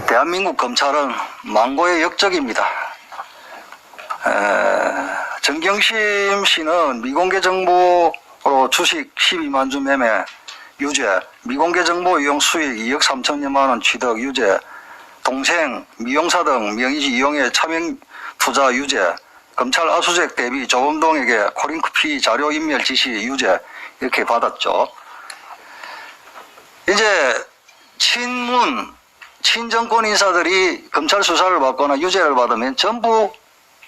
대한민국 검찰은 망고의 역적입니다. 정경심 씨는 미공개 정보로 주식 12만 주 매매 유죄, 미공개 정보 이용 수익 2억 3천여만 원 취득 유죄, 동생, 미용사 등 명의지 이용에 차명 투자 유죄, 검찰 압수수색 대비 조범동에게 코링크피 자료 인멸 지시 유죄 이렇게 받았죠. 이제 친정권 인사들이 검찰 수사를 받거나 유죄를 받으면 전부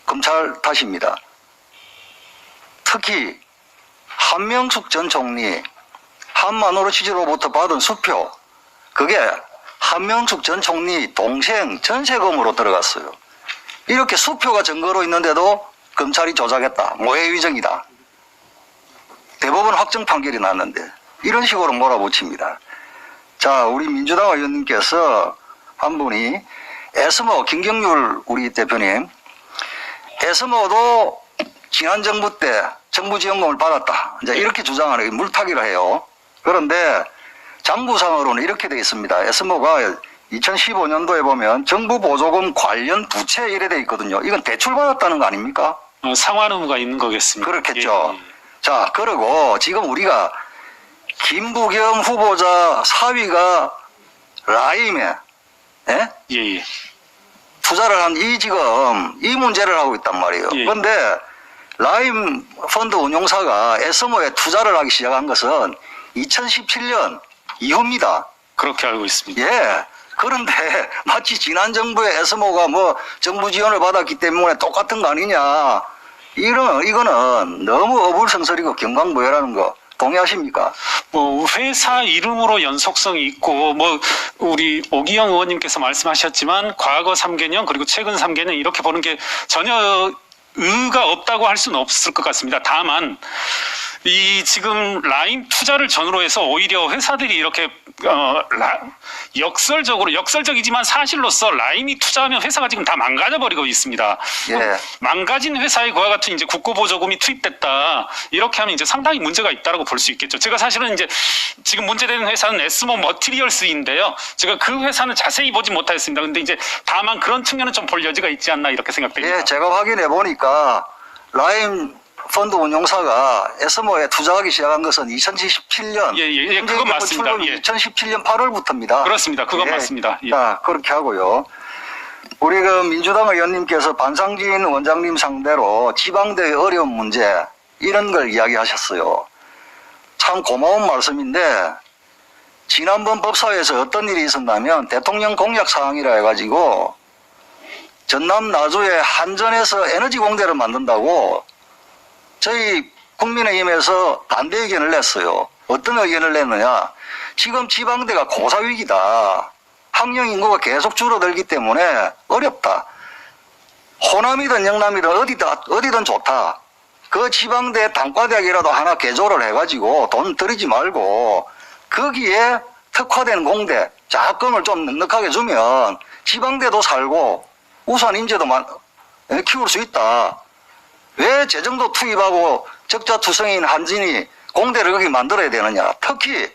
검찰 탓입니다. 특히 한명숙 전 총리 한만호로 취지로부터 받은 수표, 그게 한명숙 전 총리 동생 전세금으로 들어갔어요. 이렇게 수표가 증거로 있는데도 검찰이 조작했다, 모해위정이다. 대법원 확정 판결이 났는데 이런 식으로 몰아붙입니다. 자, 우리 민주당 의원님께서 한 분이 에스모 김경률 우리 대표님, 에스모도 지난 정부 때 정부 지원금을 받았다, 이제 이렇게 주장하는 물타기를 해요. 그런데 장부상으로는 이렇게 되어 있습니다. 에스모가 2015년도에 보면 정부 보조금 관련 부채 이래 되어 있거든요. 이건 대출 받았다는 거 아닙니까? 상환 의무가 있는 거겠습니다. 그렇겠죠. 자, 그리고 지금 우리가 김부겸 후보자 사위가 라임에 투자를 한 이 지금 이 문제를 하고 있단 말이에요. 그런데 라임 펀드 운용사가 에스모에 투자를 하기 시작한 것은 2017년 이후입니다. 그렇게 알고 있습니다. 예. 그런데 마치 지난 정부의 에스모가 뭐 정부 지원을 받았기 때문에 똑같은 거 아니냐. 이거는 너무 어불성설이고 경강부회라는 거 동의하십니까? 뭐 회사 이름으로 연속성이 있고 뭐 우리 오기영 의원님께서 말씀하셨지만 과거 3개년 그리고 최근 3개년 이렇게 보는 게 전혀 의의가 없다고 할 수는 없을 것 같습니다. 다만 이 지금 라임 투자를 전후로 해서 오히려 회사들이 이렇게 역설적이지만 사실로서 라임이 투자하면 회사가 지금 다 망가져버리고 있습니다. 예. 망가진 회사에 그와 같은 이제 국고보조금이 투입됐다, 이렇게 하면 이제 상당히 문제가 있다라고 볼 수 있겠죠. 제가 사실은 이제 지금 문제되는 회사는 에스모 머티리얼스인데요. 제가 그 회사는 자세히 보지 못하였습니다. 근데 이제 다만 그런 측면은 좀 볼 여지가 있지 않나 이렇게 생각됩니다. 예, 제가 확인해 보니까 라임 펀드 운용사가 에스모에 투자하기 시작한 것은 2017년. 그건 맞습니다. 2017년 8월부터입니다. 그렇습니다. 그건 맞습니다. 자, 그렇게 하고요. 우리 그 민주당 의원님께서 반상진 원장님 상대로 지방대의 어려운 문제 이런 걸 이야기하셨어요. 참 고마운 말씀인데 지난번 법사위에서 어떤 일이 있었냐면 대통령 공약 사항이라 해가지고 전남 나주에 한전에서 에너지 공대를 만든다고 저희 국민의힘에서 반대 의견을 냈어요. 어떤 의견을 냈느냐. 지금 지방대가 고사위기다. 학령 인구가 계속 줄어들기 때문에 어렵다. 호남이든 영남이든 어디든 좋다. 그 지방대 단과대학이라도 하나 개조를 해가지고 돈 들이지 말고 거기에 특화된 공대 자금을 좀 넉넉하게 주면 지방대도 살고 우선 인재도 키울 수 있다. 왜 재정도 투입하고 적자투성인 한진이 공대를 거기 만들어야 되느냐. 특히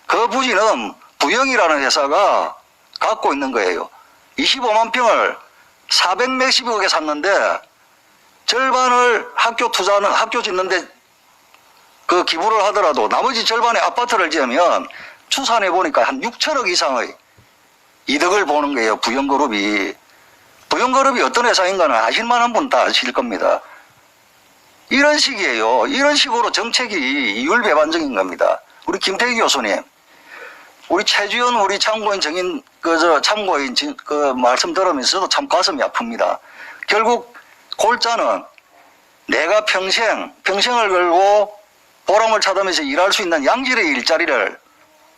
그 부지는 부영이라는 회사가 갖고 있는 거예요. 25만 평을 400몇십억에 샀는데 절반을 학교 짓는데 그 기부를 하더라도 나머지 절반의 아파트를 지으면 추산해 보니까 한 6천억 이상의 이득을 보는 거예요. 부영그룹이. 부영그룹이 어떤 회사인가는 아실 만한 분 다 아실 겁니다. 이런 식이에요. 이런 식으로 정책이 이율배반적인 겁니다. 우리 김태기 교수님, 우리 최주현 우리 참고인 참고인 그 말씀 들으면서도 참 가슴이 아픕니다. 결국 골자는 내가 평생을 걸고 보람을 찾으면서 일할 수 있는 양질의 일자리를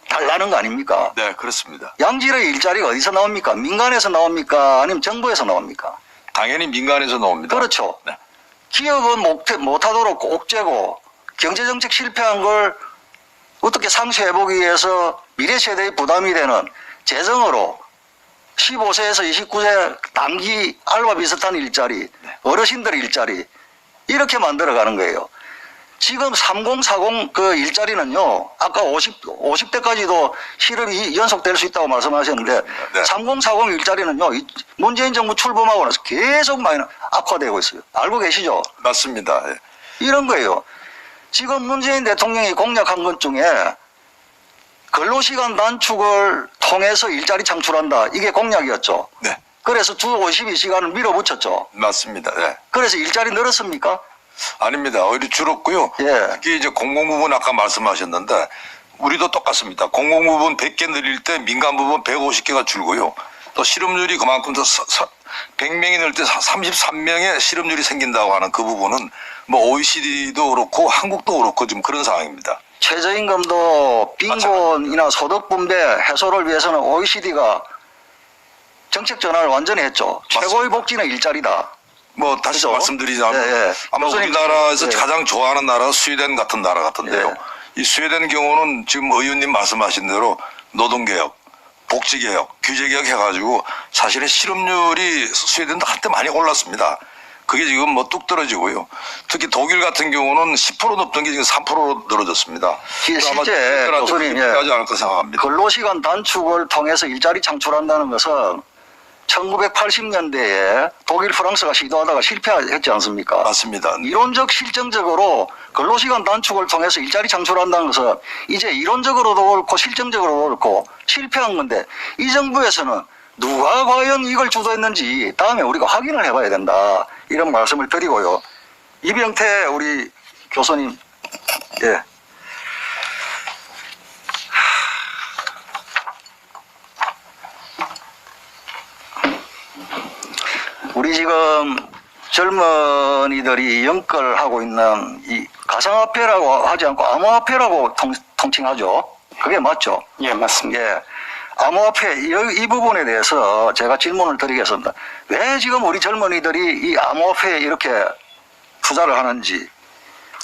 달라는 거 아닙니까? 네, 그렇습니다. 양질의 일자리가 어디서 나옵니까? 민간에서 나옵니까? 아니면 정부에서 나옵니까? 당연히 민간에서 나옵니다. 그렇죠. 네. 기업은 못하도록 옥죄고 경제정책 실패한 걸 어떻게 상쇄해보기 위해서 미래세대의 부담이 되는 재정으로 15세에서 29세 단기 알바 비슷한 일자리, 어르신들 일자리 이렇게 만들어가는 거예요. 지금 3040 그 일자리는요, 아까 50대까지도 실업이 연속될 수 있다고 말씀하셨는데, 네. 3040 일자리는요, 문재인 정부 출범하고 나서 계속 많이 악화되고 있어요. 알고 계시죠? 맞습니다. 예. 이런 거예요. 지금 문재인 대통령이 공약한 것 중에 근로시간 단축을 통해서 일자리 창출한다. 이게 공약이었죠. 네. 그래서 주 52시간을 밀어붙였죠. 맞습니다. 예. 그래서 일자리 늘었습니까? 아닙니다. 오히려 줄었고요. 예. 특히 이제 공공부문 아까 말씀하셨는데 우리도 똑같습니다. 공공부문 100개 늘릴 때 민간부문 150개가 줄고요. 또 실업률이 그만큼 더 100명이 늘 때 33명의 실업률이 생긴다고 하는 그 부분은 뭐 OECD도 그렇고 한국도 그렇고 지금 그런 상황입니다. 최저임금도 빈곤이나 소득 분배 해소를 위해서는 OECD가 정책 전환을 완전히 했죠. 맞습니다. 최고의 복지는 일자리다. 뭐 다시 그죠? 말씀드리자면 예, 예. 아마 교수님, 우리나라에서 예. 가장 좋아하는 나라가 스웨덴 같은 나라 같은데요. 예. 이 스웨덴 경우는 지금 의원님 말씀하신 대로 노동개혁, 복지개혁, 규제개혁 해가지고 사실은 실업률이 스웨덴도 한때 많이 올랐습니다. 그게 지금 뭐 뚝 떨어지고요. 특히 독일 같은 경우는 10% 넘던 게 지금 3%로 늘어졌습니다. 실제 교수님, 예. 하지 않을까 생각합니다. 근로시간 단축을 통해서 일자리 창출한다는 것은 1980년대에 독일, 프랑스가 시도하다가 실패했지 않습니까? 맞습니다. 이론적, 실정적으로 근로시간 단축을 통해서 일자리 창출한다는 것은 이제 이론적으로도 그렇고 실정적으로도 그렇고 실패한 건데 이 정부에서는 누가 과연 이걸 주도했는지 다음에 우리가 확인을 해봐야 된다. 이런 말씀을 드리고요. 이병태 우리 교수님, 예. 우리 지금 젊은이들이 연끌하고 있는 이 가상화폐라고 하지 않고 암호화폐라고 통칭하죠. 그게 맞죠? 예, 맞습니다. 예. 암호화폐 이 부분에 대해서 제가 질문을 드리겠습니다. 왜 지금 우리 젊은이들이 이 암호화폐에 이렇게 투자를 하는지,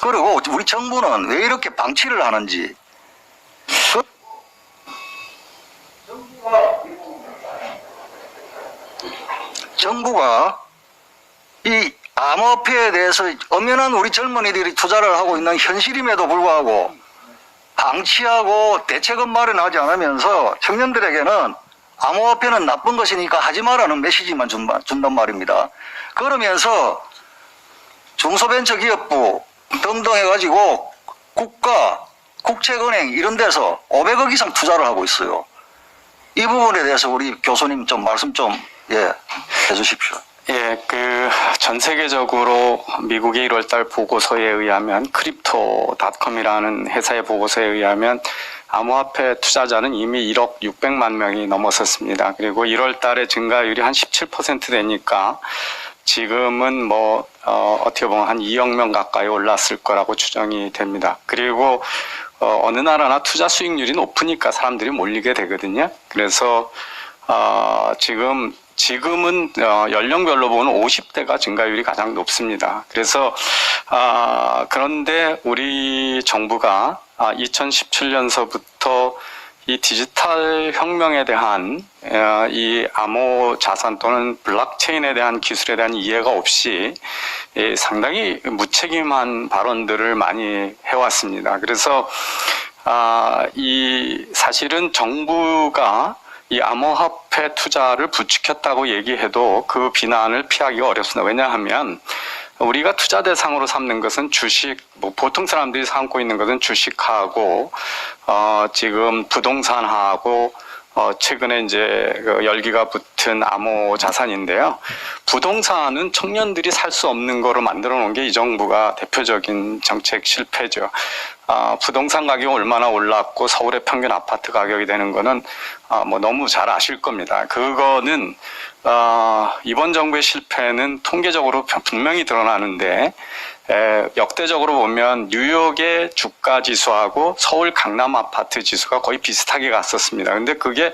그리고 우리 정부는 왜 이렇게 방치를 하는지. 정부가 이 암호화폐에 대해서 엄연한 우리 젊은이들이 투자를 하고 있는 현실임에도 불구하고 방치하고 대책은 마련하지 않으면서 청년들에게는 암호화폐는 나쁜 것이니까 하지 마라는 메시지만 준단 말입니다. 그러면서 중소벤처기업부 등등 해가지고 국가, 국책은행 이런 데서 500억 이상 투자를 하고 있어요. 이 부분에 대해서 우리 교수님 좀 말씀 좀 해주십시오. 예, 전 세계적으로 미국의 1월달 보고서에 의하면 크립토닷컴이라는 회사의 보고서에 의하면 암호화폐 투자자는 이미 1억 600만 명이 넘었었습니다. 그리고 1월달에 증가율이 한 17% 되니까 지금은 어떻게 보면 한 2억 명 가까이 올랐을 거라고 추정이 됩니다. 그리고 어느 나라나 투자 수익률이 높으니까 사람들이 몰리게 되거든요. 그래서 지금은 연령별로 보면 50대가 증가율이 가장 높습니다. 그래서 그런데 우리 정부가 2017년서부터 이 디지털 혁명에 대한 이 암호 자산 또는 블록체인에 대한 기술에 대한 이해가 없이 상당히 무책임한 발언들을 많이 해왔습니다. 그래서 사실은 정부가 이 암호화폐 투자를 부추겼다고 얘기해도 그 비난을 피하기가 어렵습니다. 왜냐하면 우리가 투자 대상으로 삼는 것은 주식, 보통 사람들이 삼고 있는 것은 주식하고 지금 부동산하고 최근에 이제 열기가 붙은 암호 자산인데요. 부동산은 청년들이 살 수 없는 거로 만들어 놓은 게 이 정부가 대표적인 정책 실패죠. 부동산 가격이 얼마나 올랐고 서울의 평균 아파트 가격이 되는 거는 너무 잘 아실 겁니다. 그거는 이번 정부의 실패는 통계적으로 분명히 드러나는데 역대적으로 보면 뉴욕의 주가 지수하고 서울 강남 아파트 지수가 거의 비슷하게 갔었습니다. 근데 그게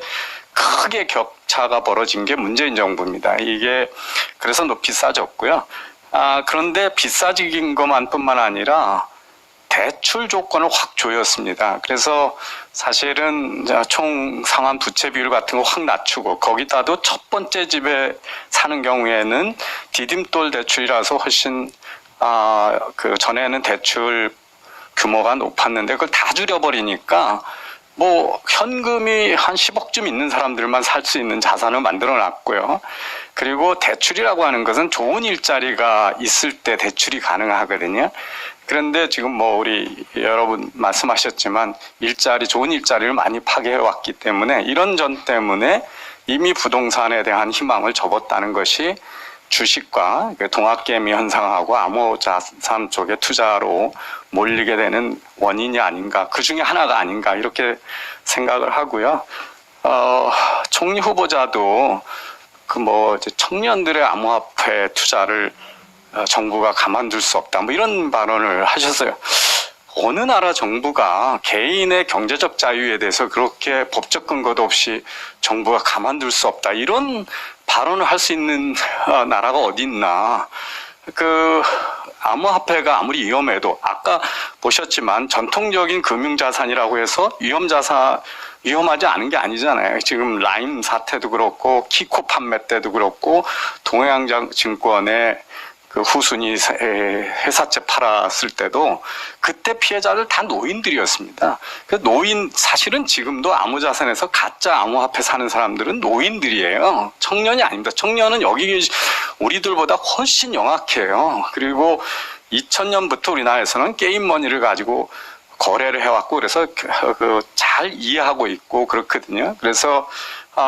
크게 격차가 벌어진 게 문재인 정부입니다. 이게 그래서 높이 싸졌고요. 그런데 비싸진 것만뿐만 아니라 대출 조건을 확 조였습니다. 그래서 사실은 총 상환 부채 비율 같은 거 확 낮추고 거기다도 첫 번째 집에 사는 경우에는 디딤돌 대출이라서 훨씬 전에는 대출 규모가 높았는데 그걸 다 줄여버리니까 뭐 현금이 한 10억쯤 있는 사람들만 살 수 있는 자산을 만들어 놨고요. 그리고 대출이라고 하는 것은 좋은 일자리가 있을 때 대출이 가능하거든요. 그런데 지금 뭐 우리 여러분 말씀하셨지만 좋은 일자리를 많이 파괴해 왔기 때문에 이런 점 때문에 이미 부동산에 대한 희망을 접었다는 것이 주식과 동학개미 현상하고 암호자산 쪽의 투자로 몰리게 되는 원인이 아닌가, 그 중에 하나가 아닌가 이렇게 생각을 하고요. 총리 후보자도 청년들의 암호화폐 투자를 정부가 가만둘 수 없다, 뭐 이런 발언을 하셨어요. 어느 나라 정부가 개인의 경제적 자유에 대해서 그렇게 법적 근거도 없이 정부가 가만둘 수 없다, 이런 발언을 할 수 있는 나라가 어디 있나. 암호화폐가 아무리 위험해도 아까 보셨지만 전통적인 금융자산이라고 해서 위험하지 않은 게 아니잖아요. 지금 라임 사태도 그렇고 키코 판매 때도 그렇고 동해양증권의 후순위 회사채 팔았을 때도 그때 피해자들 다 노인들이었습니다. 사실은 지금도 암호자산에서 가짜 암호화폐 사는 사람들은 노인들이에요. 청년이 아닙니다. 청년은 여기 우리들보다 훨씬 영악해요. 그리고 2000년부터 우리나라에서는 게임머니를 가지고 거래를 해왔고 그래서 잘 이해하고 있고 그렇거든요. 그래서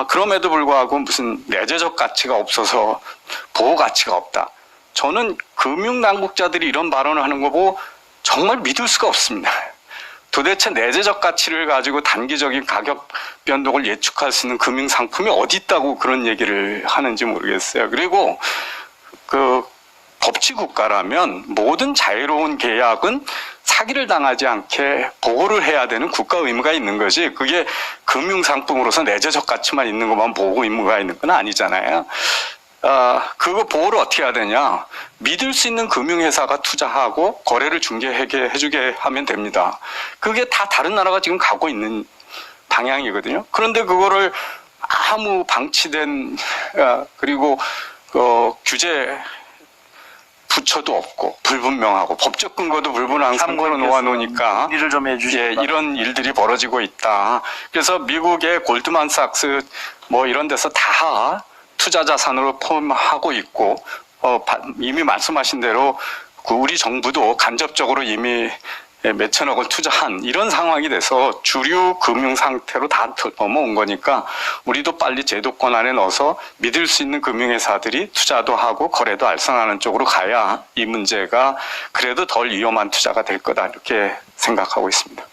그럼에도 불구하고 무슨 내재적 가치가 없어서 보호 가치가 없다. 저는 금융당국자들이 이런 발언을 하는 거 보고 정말 믿을 수가 없습니다. 도대체 내재적 가치를 가지고 단기적인 가격 변동을 예측할 수 있는 금융상품이 어디 있다고 그런 얘기를 하는지 모르겠어요. 그리고 법치국가라면 모든 자유로운 계약은 사기를 당하지 않게 보호를 해야 되는 국가 의무가 있는 거지, 그게 금융상품으로서 내재적 가치만 있는 것만 보호 의무가 있는 건 아니잖아요. 그거 보호를 어떻게 해야 되냐? 믿을 수 있는 금융회사가 투자하고 거래를 해주게 하면 됩니다. 그게 다 다른 나라가 지금 가고 있는 방향이거든요. 그런데 그거를 아무 방치된 그리고 규제 부처도 없고 불분명하고 법적 근거도 불분한 상태로 놓아놓으니까 일을 좀 해주시죠. 이런 일들이 벌어지고 있다. 그래서 미국의 골드만삭스 뭐 이런 데서 다 투자 자산으로 포함하고 있고 이미 말씀하신 대로 우리 정부도 간접적으로 이미 몇천억을 투자한 이런 상황이 돼서 주류 금융 상태로 다 넘어온 거니까 우리도 빨리 제도권 안에 넣어서 믿을 수 있는 금융회사들이 투자도 하고 거래도 알선하는 쪽으로 가야 이 문제가 그래도 덜 위험한 투자가 될 거다, 이렇게 생각하고 있습니다.